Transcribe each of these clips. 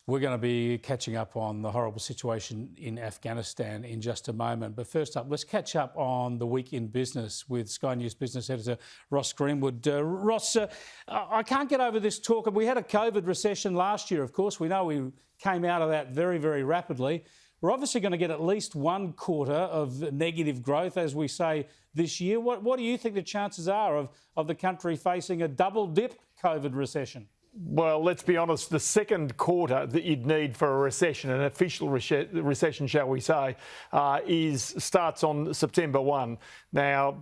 We're going to be catching up on the horrible situation in Afghanistan in just a moment. But first up, let's catch up on the week in business with Sky News Business Editor Ross Greenwood. Ross, I can't get over this talk. We had a COVID recession last year, of course. We know we came out of that very, very rapidly. We're obviously going to get at least one quarter of negative growth, as we say, this year. What do you think the chances are of the country facing a double-dip COVID recession? Well, let's be honest, the second quarter that you'd need for a recession, an official recession, shall we say, starts on September 1. Now,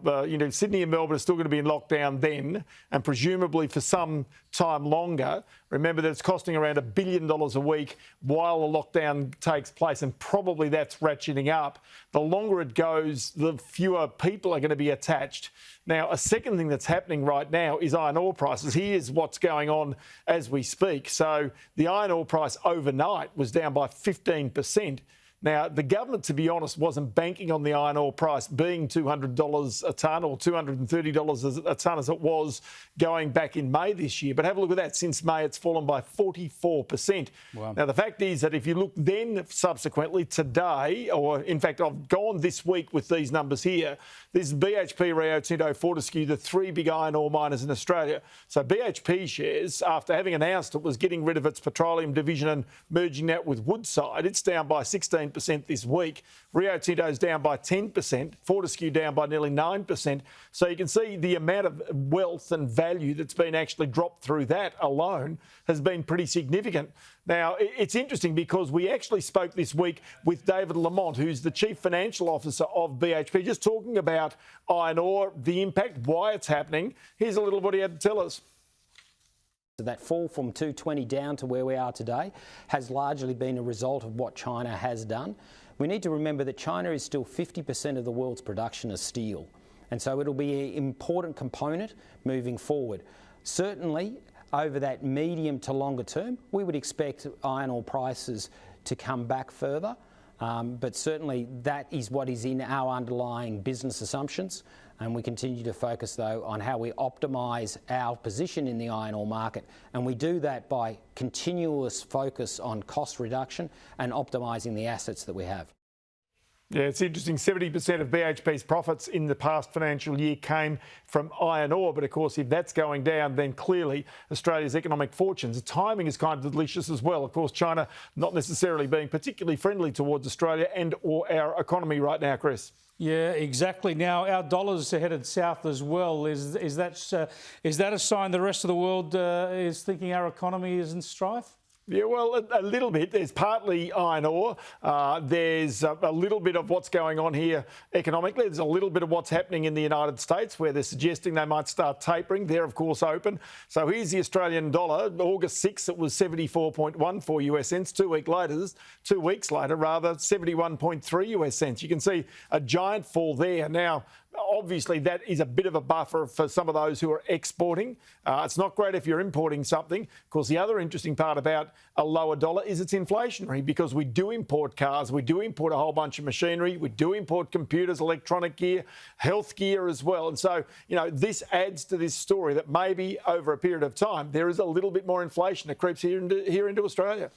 Sydney and Melbourne are still going to be in lockdown then, and presumably for some time longer. Remember that it's costing around $1 billion a week while the lockdown takes place, and probably that's ratcheting up. The longer it goes, the fewer people are going to be attached. Now, a second thing that's happening right now is iron ore prices. Here's what's going on as we speak. So the iron ore price overnight was down by 15%. Now, the government, to be honest, wasn't banking on the iron ore price being $200 a tonne or $230 a tonne as it was going back in May this year. But have a look at that. Since May, it's fallen by 44%. Wow. Now, the fact is that if you look then subsequently today, or in fact, I've gone this week with these numbers here, this is BHP, Rio Tinto, Fortescue, the three big iron ore miners in Australia. So BHP shares, after having announced it was getting rid of its petroleum division and merging that with Woodside, it's down by 16% this week. Rio Tinto's down by 10%, Fortescue down by nearly 9%. So you can see the amount of wealth and value that's been actually dropped through that alone has been pretty significant. Now, it's interesting because we actually spoke this week with David Lamont, who's the Chief Financial Officer of BHP, just talking about iron ore, the impact, why it's happening. Here's a little what he had to tell us. That fall from 220 down to where we are today has largely been a result of what China has done. We need to remember that China is still 50% of the world's production of steel, and so it'll be an important component moving forward. Certainly, over that medium to longer term, we would expect iron ore prices to come back further, but certainly that is what is in our underlying business assumptions. And we continue to focus, though, on how we optimise our position in the iron ore market. And we do that by continuous focus on cost reduction and optimising the assets that we have. Yeah, it's interesting. 70% of BHP's profits in the past financial year came from iron ore. But of course, if that's going down, then clearly Australia's economic fortunes. The timing is kind of delicious as well. Of course, China not necessarily being particularly friendly towards Australia and or our economy right now, Chris. Yeah, exactly. Now, our dollar's headed south as well. Is that a sign the rest of the world is thinking our economy is in strife? Yeah, well, a little bit. There's partly iron ore. There's a little bit of what's going on here economically. There's a little bit of what's happening in the United States where they're suggesting they might start tapering. They're, of course, open. So here's the Australian dollar. August 6th, it was 74.14 US cents. 2 weeks later, 71.3 US cents. You can see a giant fall there. Now, obviously, that is a bit of a buffer for some of those who are exporting. It's not great if you're importing something. Of course, the other interesting part about a lower dollar is it's inflationary because we do import cars, we do import a whole bunch of machinery, we do import computers, electronic gear, health gear as well. And so, this adds to this story that maybe over a period of time, there is a little bit more inflation that creeps here into Australia.